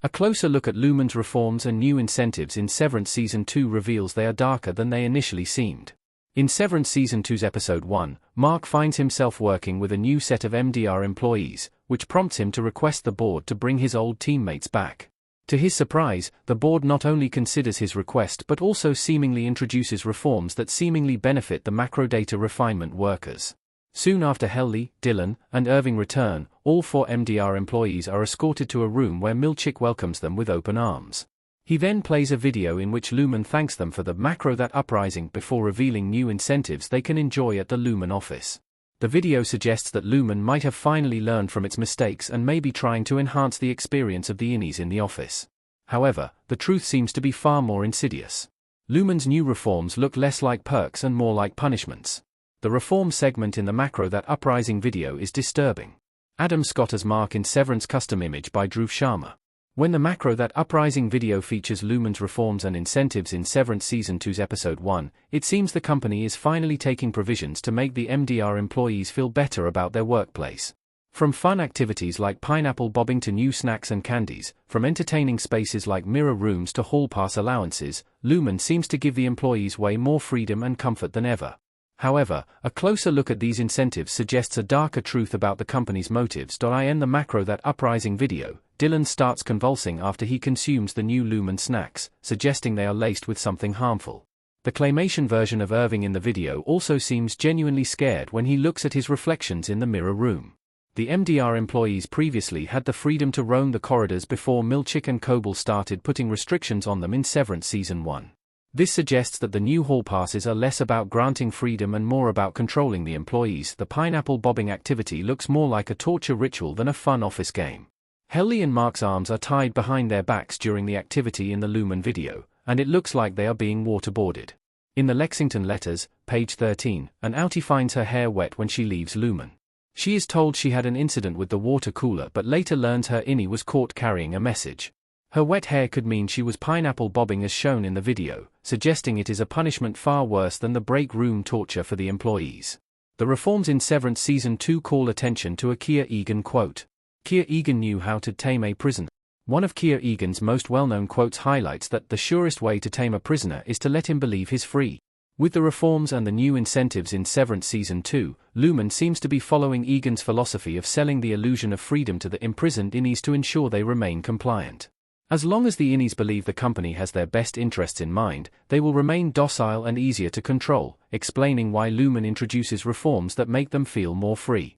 A closer look at Lumon's reforms and new incentives in Severance Season 2 reveals they are darker than they initially seemed. In Severance Season 2's Episode 1, Mark finds himself working with a new set of MDR employees, which prompts him to request the board to bring his old teammates back. To his surprise, the board not only considers his request but also seemingly introduces reforms that seemingly benefit the macrodata refinement workers. Soon after Helly, Dylan, and Irving return, all 4 MDR employees are escorted to a room where Milchick welcomes them with open arms. He then plays a video in which Lumon thanks them for the macro that uprising before revealing new incentives they can enjoy at the Lumon office. The video suggests that Lumon might have finally learned from its mistakes and may be trying to enhance the experience of the innies in the office. However, the truth seems to be far more insidious. Lumon's new reforms look less like perks and more like punishments. The reform segment in the macro that uprising video is disturbing. Adam Scott as Mark in Severance custom image by Dhruv Sharma. When the macro that uprising video features Lumon's reforms and incentives in Severance Season 2's Episode 1, it seems the company is finally taking provisions to make the MDR employees feel better about their workplace. From fun activities like pineapple bobbing to new snacks and candies, from entertaining spaces like mirror rooms to hall pass allowances, Lumon seems to give the employees way more freedom and comfort than ever. However, a closer look at these incentives suggests a darker truth about the company's motives. In the macro that uprising video, Dylan starts convulsing after he consumes the new Lumon snacks, suggesting they are laced with something harmful. The claymation version of Irving in the video also seems genuinely scared when he looks at his reflections in the mirror room. The MDR employees previously had the freedom to roam the corridors before Milchick and Coble started putting restrictions on them in Severance Season 1. This suggests that the new hall passes are less about granting freedom and more about controlling the employees. The pineapple bobbing activity looks more like a torture ritual than a fun office game. Helly and Mark's arms are tied behind their backs during the activity in the Lumon video, and it looks like they are being waterboarded. In the Lexington letters, page 13, an outie finds her hair wet when she leaves Lumon. She is told she had an incident with the water cooler but later learns her innie was caught carrying a message. Her wet hair could mean she was pineapple bobbing as shown in the video, suggesting it is a punishment far worse than the break room torture for the employees. The reforms in Severance Season 2 call attention to a Keir Egan quote. Keir Egan knew how to tame a prisoner. One of Keir Egan's most well-known quotes highlights that the surest way to tame a prisoner is to let him believe he's free. With the reforms and the new incentives in Severance Season 2, Lumon seems to be following Egan's philosophy of selling the illusion of freedom to the imprisoned innies to ensure they remain compliant. As long as the innies believe the company has their best interests in mind, they will remain docile and easier to control, explaining why Lumon introduces reforms that make them feel more free.